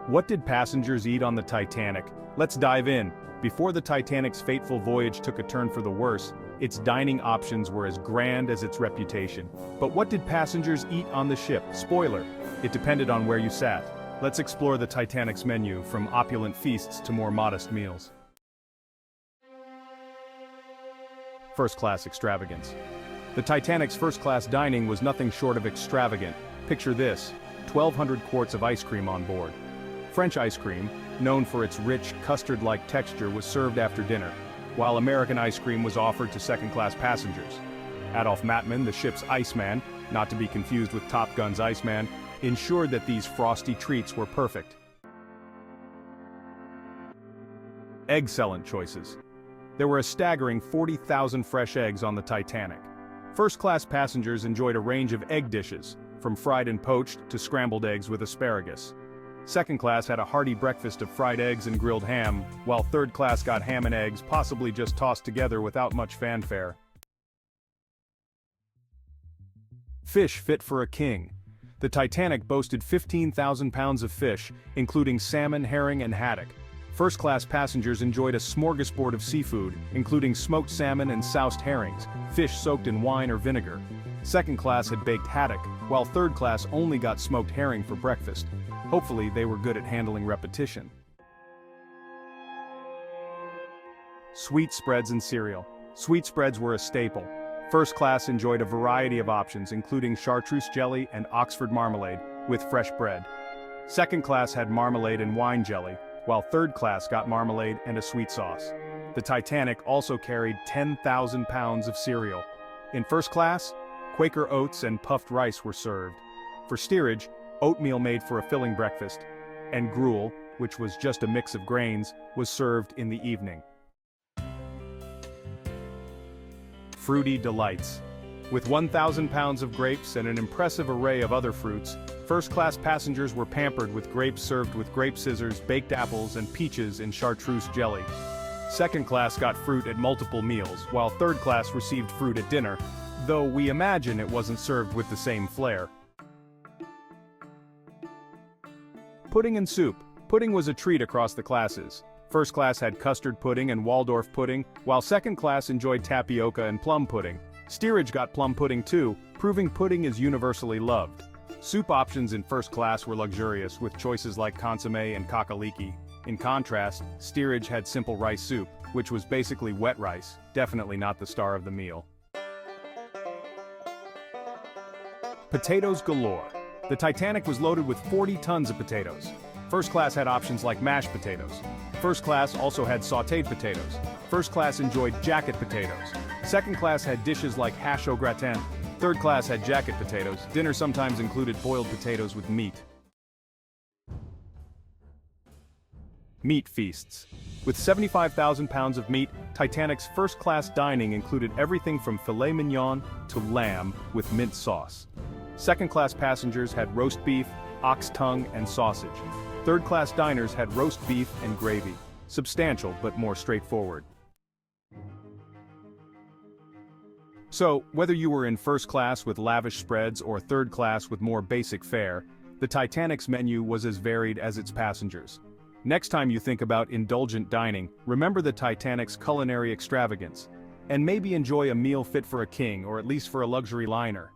What did passengers eat on the Titanic? Let's dive in. Before the Titanic's fateful voyage took a turn for the worse, its dining options were as grand as its reputation. But what did passengers eat on the ship? Spoiler, it depended on where you sat. Let's explore the Titanic's menu, from opulent feasts to more modest meals. First class extravagance. The Titanic's first-class dining was nothing short of extravagant. Picture this: 1,200 quarts of ice cream on board. French ice cream, known for its rich, custard-like texture, was served after dinner, while American ice cream was offered to second-class passengers. Adolf Mattmann, the ship's Iceman, not to be confused with Top Gun's Iceman, ensured that these frosty treats were perfect. Excellent choices. There were a staggering 40,000 fresh eggs on the Titanic. First-class passengers enjoyed a range of egg dishes, from fried and poached to scrambled eggs with asparagus. Second class had a hearty breakfast of fried eggs and grilled ham, while third class got ham and eggs, possibly just tossed together without much fanfare. Fish fit for a king. The Titanic boasted 15,000 pounds of fish, including salmon, herring, and haddock. First-class passengers enjoyed a smorgasbord of seafood, including smoked salmon and soused herrings, fish soaked in wine or vinegar. Second class had baked haddock, while third class only got smoked herring for breakfast. Hopefully they were good at handling repetition. Sweet spreads and cereal. Sweet spreads were a staple. First class enjoyed a variety of options, including chartreuse jelly and Oxford marmalade, with fresh bread. Second class had marmalade and wine jelly, while third class got marmalade and a sweet sauce. The Titanic also carried 10,000 pounds of cereal. In first class, Quaker oats and puffed rice were served. For steerage, oatmeal made for a filling breakfast, and gruel, which was just a mix of grains, was served in the evening. Fruity delights. With 1,000 pounds of grapes and an impressive array of other fruits, first-class passengers were pampered with grapes served with grape scissors, baked apples, and peaches in chartreuse jelly. Second class got fruit at multiple meals, while third class received fruit at dinner, though we imagine it wasn't served with the same flair. Pudding and soup. Pudding was a treat across the classes. First class had custard pudding and Waldorf pudding, while second class enjoyed tapioca and plum pudding. Steerage got plum pudding too, proving pudding is universally loved. Soup options in first class were luxurious, with choices like consomme and kakaliki. In contrast, steerage had simple rice soup, which was basically wet rice, definitely not the star of the meal. Potatoes galore. The Titanic was loaded with 40 tons of potatoes. First class had options like mashed potatoes. First class also had sautéed potatoes. First class enjoyed jacket potatoes. Second class had dishes like hash au gratin. Third class had jacket potatoes. Dinner sometimes included boiled potatoes with meat. Meat feasts. With 75,000 pounds of meat, Titanic's first-class dining included everything from filet mignon to lamb with mint sauce. Second-class passengers had roast beef, ox tongue, and sausage. Third-class diners had roast beef and gravy. Substantial, but more straightforward. So, whether you were in first class with lavish spreads or third class with more basic fare, the Titanic's menu was as varied as its passengers. Next time you think about indulgent dining, remember the Titanic's culinary extravagance. And maybe enjoy a meal fit for a king, or at least for a luxury liner.